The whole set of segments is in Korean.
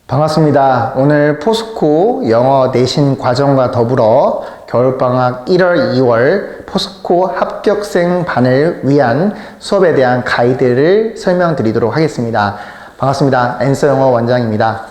반갑습니다. 오늘 포스코 영어 내신 과정과 더불어 겨울방학 1월, 2월 포스코 합격생반을 위한 수업에 대한 가이드를 설명드리도록 하겠습니다. 반갑습니다. 앤서 영어 원장입니다.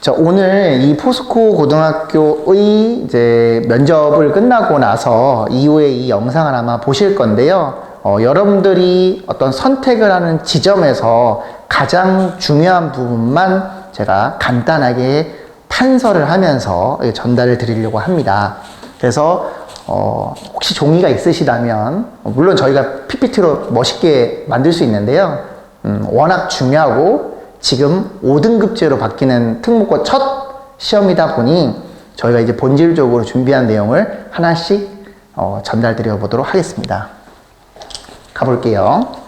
자, 오늘 이 포스코 고등학교의 이제 면접을 끝나고 나서 이후에 이 영상을 아마 보실 건데요. 여러분들이 어떤 선택을 하는 지점에서 가장 중요한 부분만 제가 간단하게 판서를 하면서 전달을 드리려고 합니다. 그래서 혹시 종이가 있으시다면 물론 저희가 PPT로 멋있게 만들 수 있는데요. 워낙 중요하고 지금 5등급제로 바뀌는 특목고 첫 시험이다 보니 저희가 이제 본질적으로 준비한 내용을 하나씩 전달 드려 보도록 하겠습니다. 가볼게요.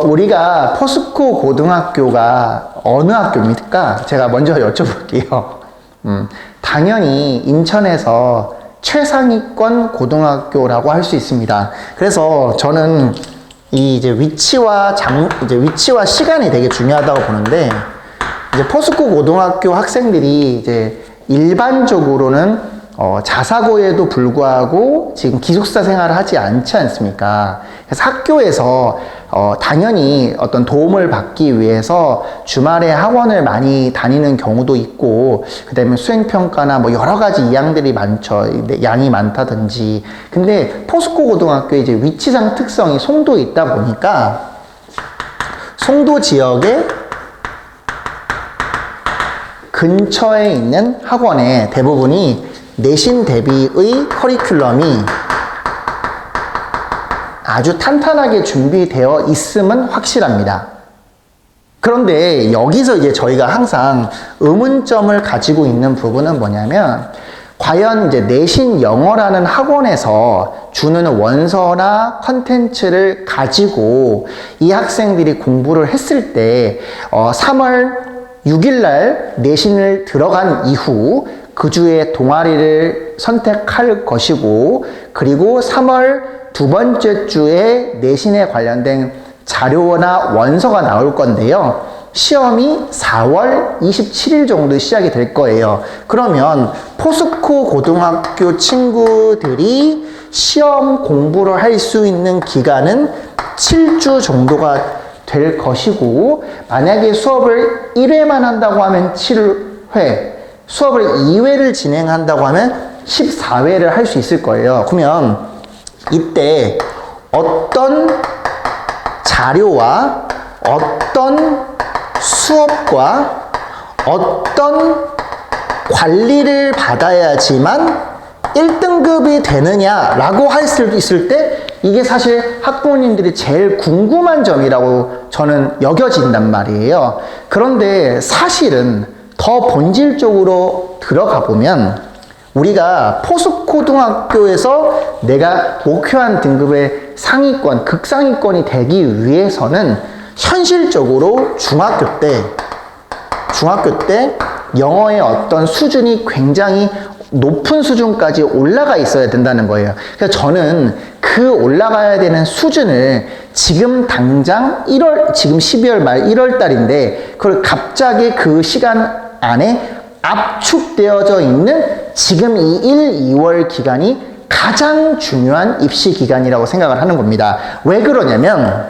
우리가 포스코 고등학교가 어느 학교입니까? 제가 먼저 여쭤볼게요. 당연히 인천에서 최상위권 고등학교라고 할 수 있습니다. 그래서 저는 이 이제 위치와 시간이 되게 중요하다고 보는데, 이제 포스코 고등학교 학생들이 이제 일반적으로는 자사고에도 불구하고 지금 기숙사 생활을 하지 않지 않습니까? 그래서 학교에서 당연히 어떤 도움을 받기 위해서 주말에 학원을 많이 다니는 경우도 있고, 그 다음에 수행평가나 뭐 여러 가지 이양들이 많죠. 양이 많다든지. 근데 포스코 고등학교의 이제 위치상 특성이 송도에 있다 보니까 송도 지역에 근처에 있는 학원의 대부분이 내신 대비의 커리큘럼이 아주 탄탄하게 준비되어 있음은 확실합니다. 그런데 여기서 이제 저희가 항상 의문점을 가지고 있는 부분은 뭐냐면, 과연 이제 내신 영어라는 학원에서 주는 원서나 컨텐츠를 가지고 이 학생들이 공부를 했을 때 3월 6일날 내신을 들어간 이후 그 주에 동아리를 선택할 것이고, 그리고 3월 두 번째 주에 내신에 관련된 자료나 원서가 나올 건데요. 시험이 4월 27일 정도 시작이 될 거예요. 그러면 포스코 고등학교 친구들이 시험 공부를 할 수 있는 기간은 7주 정도가 될 것이고, 만약에 수업을 1회만 한다고 하면 7회, 수업을 2회를 진행한다고 하면 14회를 할 수 있을 거예요. 그러면 이때 어떤 자료와 어떤 수업과 어떤 관리를 받아야지만 1등급이 되느냐라고 할 수 있을 때, 이게 사실 학부모님들이 제일 궁금한 점이라고 저는 여겨진단 말이에요. 그런데 사실은 더 본질적으로 들어가 보면, 우리가 포스코고등학교에서 내가 목표한 등급의 상위권, 극상위권이 되기 위해서는 현실적으로 중학교 때 영어의 어떤 수준이 굉장히 높은 수준까지 올라가 있어야 된다는 거예요. 그래서 저는 그 올라가야 되는 수준을 지금 당장 지금 12월 말 1월 달인데, 그걸 갑자기 그 시간 안에 압축되어져 있는 지금 이 1, 2월 기간이 가장 중요한 입시 기간이라고 생각을 하는 겁니다. 왜 그러냐면,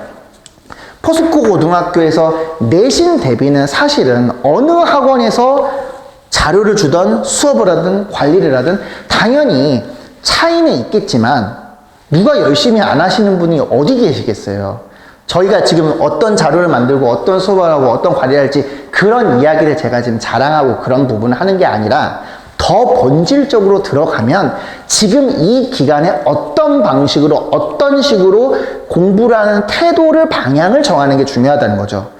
포스코 고등학교에서 내신 대비는 사실은 어느 학원에서 자료를 주던 수업을 하든 관리를 하든 당연히 차이는 있겠지만, 누가 열심히 안 하시는 분이 어디 계시겠어요? 저희가 지금 어떤 자료를 만들고 어떤 수업을 하고 어떤 관리를 할지 그런 이야기를 제가 지금 자랑하고 그런 부분을 하는 게 아니라, 더 본질적으로 들어가면 지금 이 기간에 어떤 방식으로 어떤 식으로 공부를 하는 태도를, 방향을 정하는 게 중요하다는 거죠.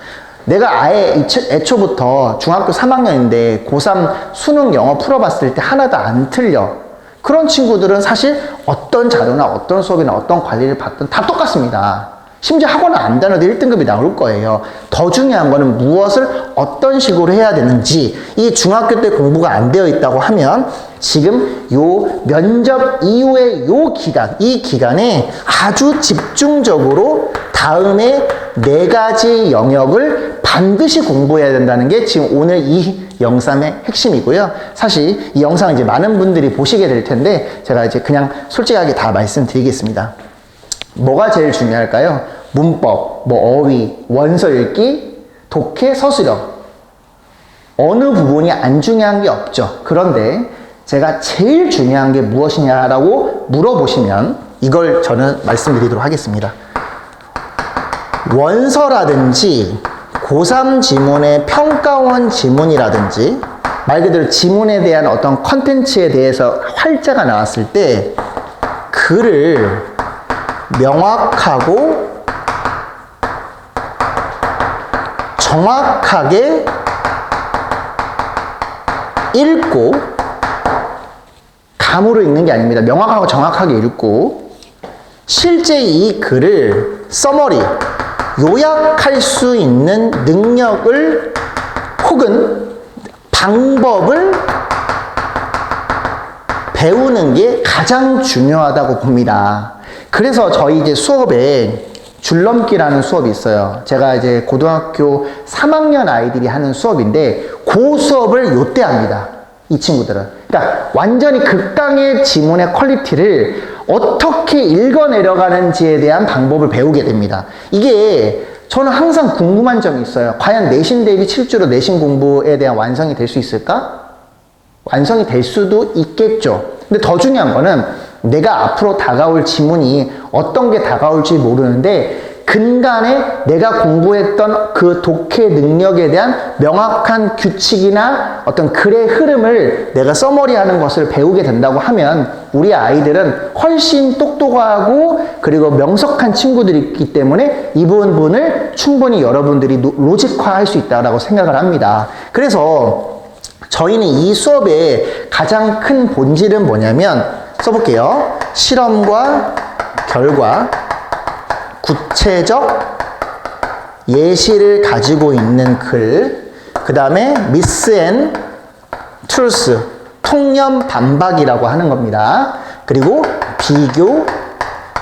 내가 아예 애초부터 중학교 3학년인데 고3 수능 영어 풀어봤을 때 하나도 안 틀려. 그런 친구들은 사실 어떤 자료나 어떤 수업이나 어떤 관리를 받든 다 똑같습니다. 심지어 학원 안 다녀도 1등급이 나올 거예요. 더 중요한 거는 무엇을 어떤 식으로 해야 되는지, 이 중학교 때 공부가 안 되어 있다고 하면 지금 요 면접 이후의 요 기간, 이 기간에 아주 집중적으로 다음에 4가지 영역을 반드시 공부해야 된다는 게 지금 오늘 이 영상의 핵심이고요. 사실 이 영상 이제 많은 분들이 보시게 될 텐데 제가 이제 그냥 솔직하게 다 말씀드리겠습니다. 뭐가 제일 중요할까요? 문법, 뭐 어휘, 원서 읽기, 독해, 서술형. 어느 부분이 안 중요한 게 없죠. 그런데 제가 제일 중요한 게 무엇이냐라고 물어보시면 이걸 저는 말씀드리도록 하겠습니다. 원서라든지 고3 지문의 평가원 지문이라든지 말 그대로 지문에 대한 어떤 컨텐츠에 대해서 활자가 나왔을 때 글을 명확하고 정확하게 읽고, 감으로 읽는 게 아닙니다. 명확하고 정확하게 읽고 실제 이 글을 서머리, 요약할 수 있는 능력을 혹은 방법을 배우는 게 가장 중요하다고 봅니다. 그래서 저희 이제 수업에 줄넘기라는 수업이 있어요. 제가 이제 고등학교 3학년 아이들이 하는 수업인데 그 수업을 요때 합니다. 이 친구들은. 그러니까 완전히 극강의 지문의 퀄리티를 어떻게 읽어내려가는지에 대한 방법을 배우게 됩니다. 이게 저는 항상 궁금한 점이 있어요. 과연 내신 대비 7주로 내신 공부에 대한 완성이 될 수 있을까? 완성이 될 수도 있겠죠. 근데 더 중요한 거는 내가 앞으로 다가올 지문이 어떤 게 다가올지 모르는데 근간에 내가 공부했던 그 독해 능력에 대한 명확한 규칙이나 어떤 글의 흐름을 내가 서머리하는 것을 배우게 된다고 하면 우리 아이들은 훨씬 똑똑하고 그리고 명석한 친구들이 있기 때문에 이 부분을 충분히 여러분들이 로직화할 수 있다고 생각을 합니다. 그래서 저희는 이 수업의 가장 큰 본질은 뭐냐면 써볼게요. 실험과 결과, 구체적 예시를 가지고 있는 글, 그 다음에 미스 앤 트루스, 통념 반박이라고 하는 겁니다. 그리고 비교,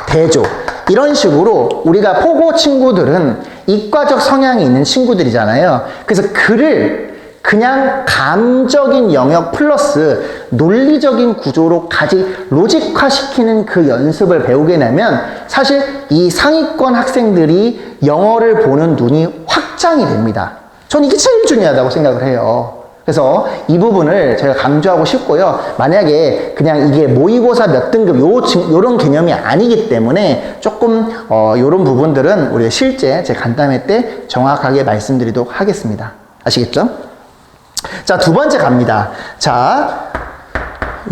대조. 이런 식으로 우리가 포고 친구들은 이과적 성향이 있는 친구들이잖아요. 그래서 글을 그냥 감적인 영역 플러스 논리적인 구조로 로직화시키는 그 연습을 배우게 되면 사실 이 상위권 학생들이 영어를 보는 눈이 확장이 됩니다. 전 이게 제일 중요하다고 생각을 해요. 그래서 이 부분을 제가 강조하고 싶고요. 만약에 그냥 이게 모의고사 몇 등급 요런 개념이 아니기 때문에 조금 요런 부분들은 우리가 실제 제 간담회 때 정확하게 말씀드리도록 하겠습니다. 아시겠죠? 자, 두 번째 갑니다. 자,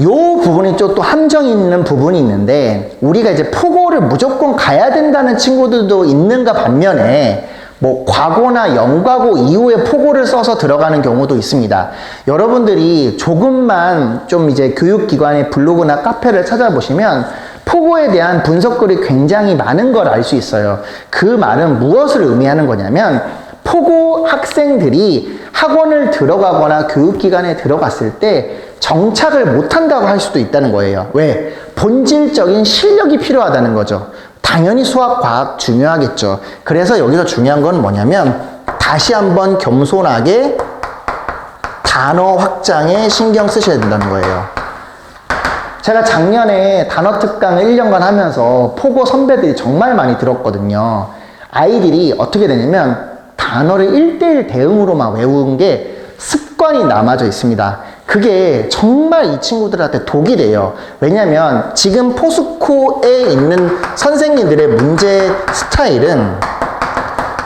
요 부분이 또 함정이 있는 부분이 있는데 우리가 이제 포고를 무조건 가야 된다는 친구들도 있는가 반면에 뭐 과고나 영과고 이후에 포고를 써서 들어가는 경우도 있습니다. 여러분들이 조금만 좀 이제 교육기관의 블로그나 카페를 찾아보시면 포고에 대한 분석글이 굉장히 많은 걸 알 수 있어요. 그 말은 무엇을 의미하는 거냐면 포고 학생들이 학원을 들어가거나 교육기관에 들어갔을 때 정착을 못한다고 할 수도 있다는 거예요. 왜? 본질적인 실력이 필요하다는 거죠. 당연히 수학, 과학 중요하겠죠. 그래서 여기서 중요한 건 뭐냐면 다시 한번 겸손하게 단어 확장에 신경 쓰셔야 된다는 거예요. 제가 작년에 단어 특강을 1년간 하면서 포고 선배들이 정말 많이 들었거든요. 아이들이 어떻게 되냐면 단어를 1:1 대응으로만 외우는 게 습관이 남아져 있습니다. 그게 정말 이 친구들한테 독이 돼요. 왜냐면 지금 포스코에 있는 선생님들의 문제 스타일은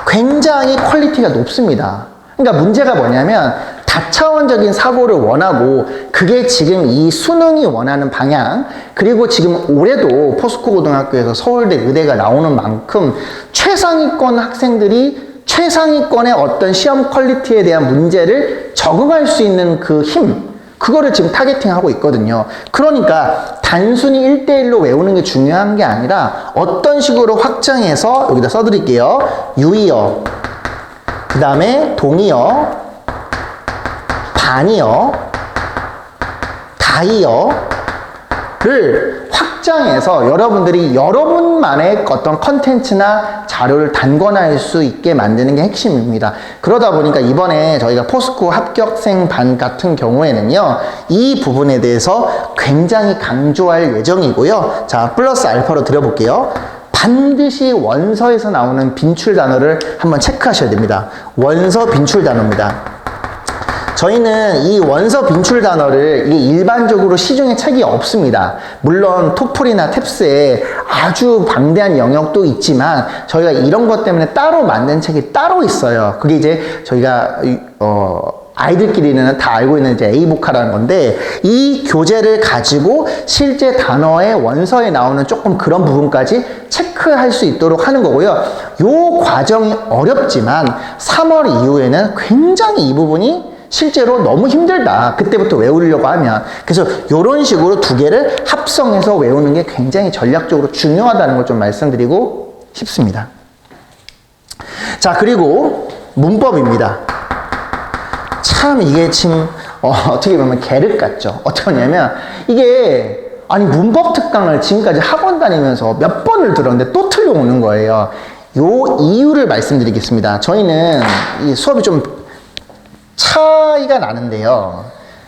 굉장히 퀄리티가 높습니다. 그러니까 문제가 뭐냐면 다차원적인 사고를 원하고 그게 지금 이 수능이 원하는 방향, 그리고 지금 올해도 포스코 고등학교에서 서울대, 의대가 나오는 만큼 최상위권 학생들이 최상위권의 어떤 시험 퀄리티에 대한 문제를 적응할 수 있는 그 힘, 그거를 지금 타겟팅하고 있거든요. 그러니까 단순히 1대1로 외우는 게 중요한 게 아니라 어떤 식으로 확장해서 여기다 써드릴게요. 유의어, 그 다음에 동의어, 반의어, 다의어를 확장해서 여러분들이 여러분만의 어떤 컨텐츠나 자료를 단권할 수 있게 만드는 게 핵심입니다. 그러다 보니까 이번에 저희가 포스코 합격생 반 같은 경우에는요, 이 부분에 대해서 굉장히 강조할 예정이고요. 자, 플러스 알파로 드려볼게요. 반드시 원서에서 나오는 빈출 단어를 한번 체크하셔야 됩니다. 원서 빈출 단어입니다. 저희는 이 원서 빈출 단어를 이게 일반적으로 시중에 책이 없습니다. 물론 토플이나 탭스에 아주 방대한 영역도 있지만 저희가 이런 것 때문에 따로 만든 책이 따로 있어요. 그게 이제 저희가 아이들끼리는 다 알고 있는 이제 A보카라는 건데, 이 교재를 가지고 실제 단어의 원서에 나오는 조금 그런 부분까지 체크할 수 있도록 하는 거고요. 요 과정이 어렵지만 3월 이후에는 굉장히 이 부분이 실제로 너무 힘들다. 그때부터 외우려고 하면. 그래서 이런 식으로 두 개를 합성해서 외우는 게 굉장히 전략적으로 중요하다는 걸 좀 말씀드리고 싶습니다. 자, 그리고 문법입니다. 참 이게 지금 어떻게 보면 계륵 같죠. 어떠냐면 이게 아니 문법 특강을 지금까지 학원 다니면서 몇 번을 들었는데 또 틀려오는 거예요. 요 이유를 말씀드리겠습니다. 저희는 이 수업이 좀 차이가 나는데요.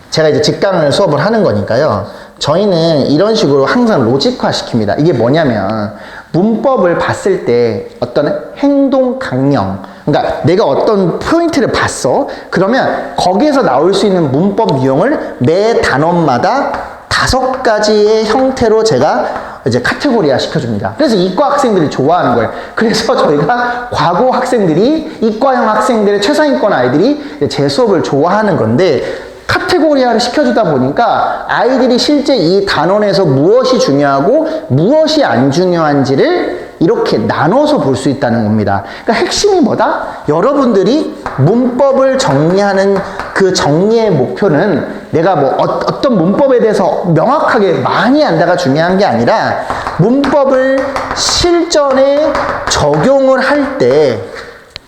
제가 이제 직강을 수업을 하는 거니까요. 저희는 이런 식으로 항상 로직화 시킵니다. 이게 뭐냐면 문법을 봤을 때 어떤 행동 강령, 그러니까 내가 어떤 포인트를 봤어. 그러면 거기에서 나올 수 있는 문법 유형을 매 단원마다 5가지의 형태로 제가 이제 카테고리화 시켜줍니다. 그래서 이과 학생들이 좋아하는 거예요. 그래서 저희가 과고 학생들이, 이과형 학생들의 최상위권 아이들이 제 수업을 좋아하는 건데, 카테고리화를 시켜주다 보니까 아이들이 실제 이 단원에서 무엇이 중요하고 무엇이 안 중요한지를 이렇게 나눠서 볼 수 있다는 겁니다. 그러니까 핵심이 뭐다? 여러분들이 문법을 정리하는 그 정리의 목표는 내가 뭐 어떤 문법에 대해서 명확하게 많이 안다가 중요한 게 아니라 문법을 실전에 적용을 할 때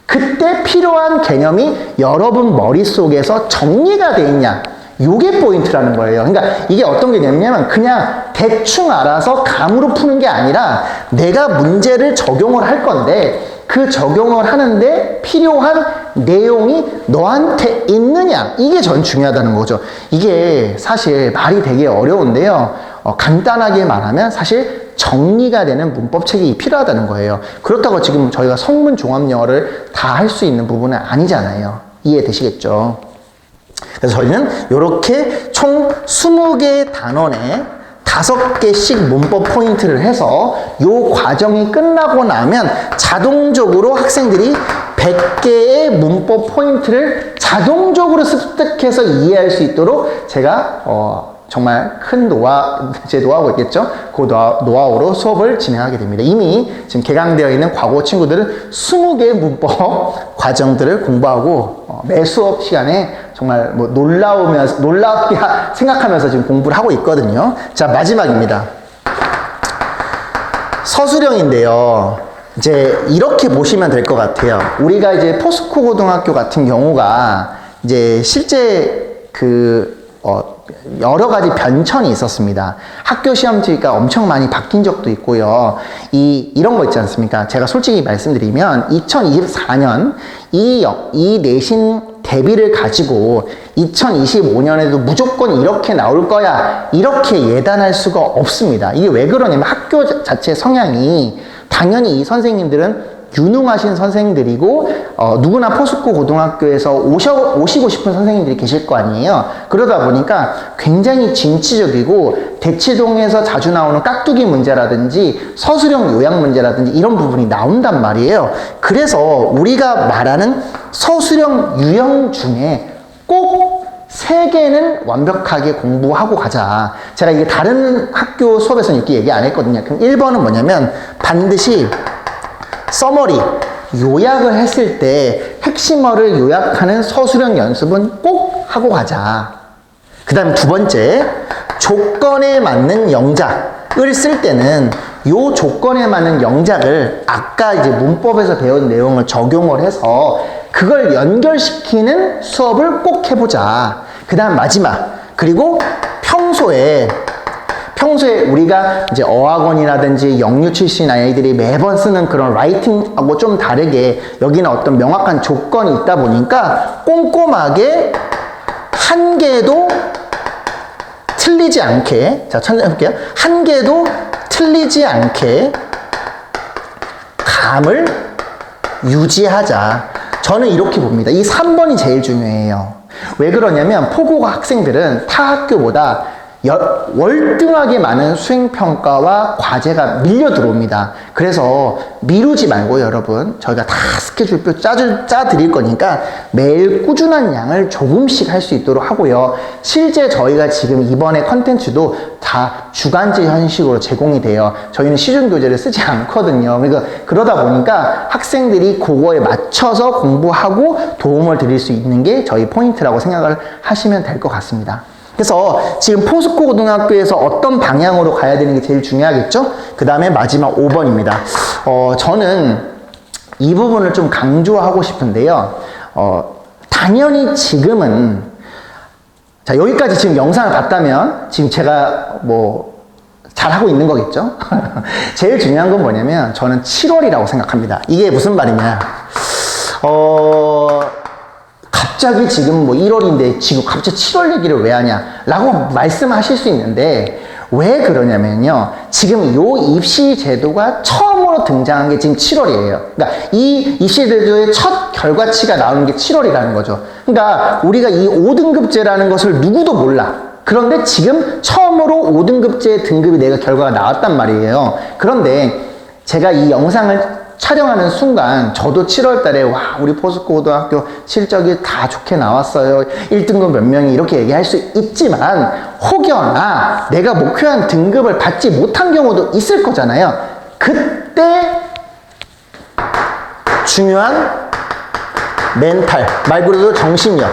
그때 필요한 개념이 여러분 머릿속에서 정리가 돼 있냐, 요게 포인트라는 거예요. 그러니까 이게 어떤 개념이냐면 그냥 대충 알아서 감으로 푸는 게 아니라 내가 문제를 적용을 할 건데 그 적용을 하는데 필요한 내용이 너한테 있느냐, 이게 전 중요하다는 거죠. 이게 사실 말이 되게 어려운데요. 간단하게 말하면 사실 정리가 되는 문법책이 필요하다는 거예요. 그렇다고 지금 저희가 성문 종합영어를 다 할 수 있는 부분은 아니잖아요. 이해되시겠죠? 그래서 저희는 이렇게 총 20개의 단원에 5개씩 문법 포인트를 해서 이 과정이 끝나고 나면 자동적으로 학생들이 100개의 문법 포인트를 자동적으로 습득해서 이해할 수 있도록 제가 정말 큰 제 노하우가 있겠죠? 그 노하우로 수업을 진행하게 됩니다. 이미 지금 개강되어 있는 과고 친구들은 20개의 문법 과정들을 공부하고 매 수업 시간에 정말 뭐 놀랍게 생각하면서 지금 공부를 하고 있거든요. 자, 마지막입니다. 서술형인데요. 이제 이렇게 보시면 될 것 같아요. 우리가 이제 포스코 고등학교 같은 경우가 이제 실제 여러 가지 변천이 있었습니다. 학교 시험지가 엄청 많이 바뀐 적도 있고요. 이런 거 있지 않습니까? 제가 솔직히 말씀드리면 2024년 이 내신 대비를 가지고 2025년에도 무조건 이렇게 나올 거야, 이렇게 예단할 수가 없습니다. 이게 왜 그러냐면 학교 자체 성향이, 당연히 이 선생님들은 유능하신 선생님들이고 누구나 포스코 고등학교에서 오시고 싶은 선생님들이 계실 거 아니에요. 그러다 보니까 굉장히 진취적이고 대치동에서 자주 나오는 깍두기 문제라든지 서술형 요약 문제라든지 이런 부분이 나온단 말이에요. 그래서 우리가 말하는 서술형 유형 중에 꼭 3개는 완벽하게 공부하고 가자. 제가 이게 다른 학교 수업에서는 이렇게 얘기 안 했거든요. 그럼 1번은 뭐냐면 반드시 서머리, 요약을 했을 때 핵심어를 요약하는 서술형 연습은 꼭 하고 가자. 그 다음에 두 번째, 조건에 맞는 영작을 쓸 때는 요 조건에 맞는 영작을 아까 이제 문법에서 배운 내용을 적용을 해서 그걸 연결시키는 수업을 꼭 해보자. 그 다음 마지막, 그리고 평소에 우리가 이제 어학원이라든지 영유 출신 아이들이 매번 쓰는 그런 라이팅하고 좀 다르게 여기는 어떤 명확한 조건이 있다 보니까 꼼꼼하게 한 개도 틀리지 않게, 자, 해볼게요. 한 개도 틀리지 않게 감을 유지하자. 저는 이렇게 봅니다. 이 3번이 제일 중요해요. 왜 그러냐면 포고가 학생들은 타 학교보다 월등하게 많은 수행평가와 과제가 밀려 들어옵니다. 그래서 미루지 말고 여러분, 저희가 다 스케줄표 짜드릴 거니까 매일 꾸준한 양을 조금씩 할 수 있도록 하고요. 실제 저희가 지금 이번에 컨텐츠도 다 주간제 형식으로 제공이 돼요. 저희는 시중 교재를 쓰지 않거든요. 그러니까 그러다 보니까 학생들이 그거에 맞춰서 공부하고 도움을 드릴 수 있는 게 저희 포인트라고 생각을 하시면 될 것 같습니다. 그래서 지금 포스코 고등학교에서 어떤 방향으로 가야 되는 게 제일 중요하겠죠? 그 다음에 마지막 5번입니다. 저는 이 부분을 좀 강조하고 싶은데요. 당연히 지금은, 자, 여기까지 지금 영상을 봤다면 지금 제가 뭐 잘하고 있는 거겠죠? 제일 중요한 건 뭐냐면 저는 7월이라고 생각합니다. 이게 무슨 말이냐. 갑자기 지금 뭐 1월인데 지금 갑자기 7월 얘기를 왜 하냐 라고 말씀하실 수 있는데 왜 그러냐면요. 지금 요 입시 제도가 처음으로 등장한 게 지금 7월이에요. 그러니까 이 입시 제도의 첫 결과치가 나오는 게 7월이라는 거죠. 그러니까 우리가 이 5등급제라는 것을 누구도 몰라. 그런데 지금 처음으로 5등급제 등급이 내가 결과가 나왔단 말이에요. 그런데 제가 이 영상을 촬영하는 순간 저도 7월 달에 와 우리 포스코 고등학교 실적이 다 좋게 나왔어요. 1등급 몇 명이 이렇게 얘기할 수 있지만 혹여나 내가 목표한 등급을 받지 못한 경우도 있을 거잖아요. 그때 중요한 멘탈, 말 그대로 정신력을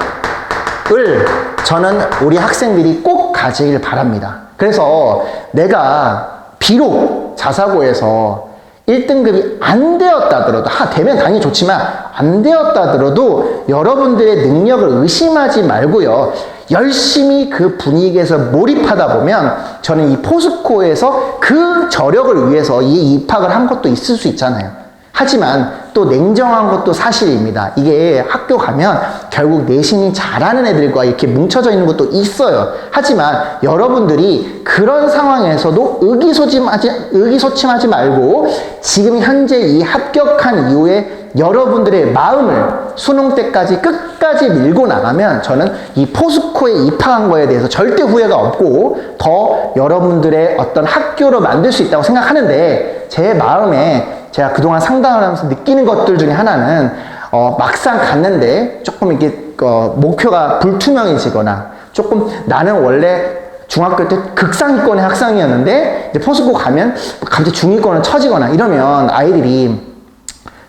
저는 우리 학생들이 꼭 가지길 바랍니다. 그래서 내가 비록 자사고에서 1등급이 안 되었다더라도, 되면 당연히 좋지만 안 되었다더라도 여러분들의 능력을 의심하지 말고요. 열심히 그 분위기에서 몰입하다 보면 저는 이 포스코에서 그 저력을 위해서 이 입학을 한 것도 있을 수 있잖아요. 하지만 또 냉정한 것도 사실입니다. 이게 학교 가면 결국 내신이 잘하는 애들과 이렇게 뭉쳐져 있는 것도 있어요. 하지만 여러분들이 그런 상황에서도 의기소침하지 말고 지금 현재 이 합격한 이후에 여러분들의 마음을 수능 때까지 끝까지 밀고 나가면 저는 이 포스코에 입학한 거에 대해서 절대 후회가 없고 더 여러분들의 어떤 학교로 만들 수 있다고 생각하는데 제 마음에 제가 그동안 상담을 하면서 느끼는 것들 중에 하나는 막상 갔는데 조금 이렇게 목표가 불투명해지거나 조금 나는 원래 중학교 때 극상위권의 학생이었는데 이제 포스코 가면 갑자기 중위권을 쳐지거나 이러면 아이들이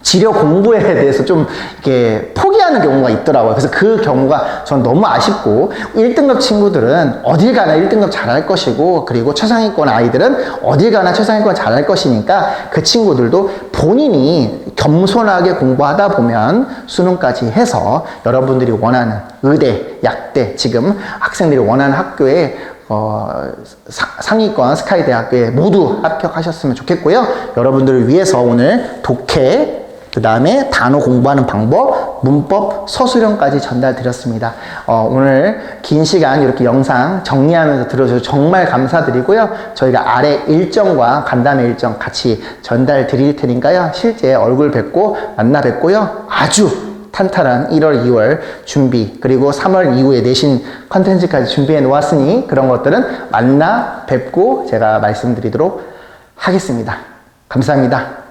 지려 공부에 대해서 좀 이렇게 포기하는 경우가 있더라고요. 그래서 그 경우가 전 너무 아쉽고 1등급 친구들은 어딜 가나 1등급 잘할 것이고 그리고 최상위권 아이들은 어딜 가나 최상위권 잘할 것이니까 그 친구들도 본인이 겸손하게 공부하다 보면 수능까지 해서 여러분들이 원하는 의대, 약대 지금 학생들이 원하는 학교에 상위권 스카이대학교에 모두 합격하셨으면 좋겠고요. 여러분들을 위해서 오늘 독해 그 다음에 단어 공부하는 방법, 문법, 서술형까지 전달드렸습니다. 오늘 긴 시간 이렇게 영상 정리하면서 들어주셔서 정말 감사드리고요. 저희가 아래 일정과 간담회 일정 같이 전달 드릴 테니까요. 실제 얼굴 뵙고 만나 뵙고요. 아주 탄탄한 1월, 2월 준비 그리고 3월 이후에 내신 컨텐츠까지 준비해 놓았으니 그런 것들은 만나 뵙고 제가 말씀드리도록 하겠습니다. 감사합니다.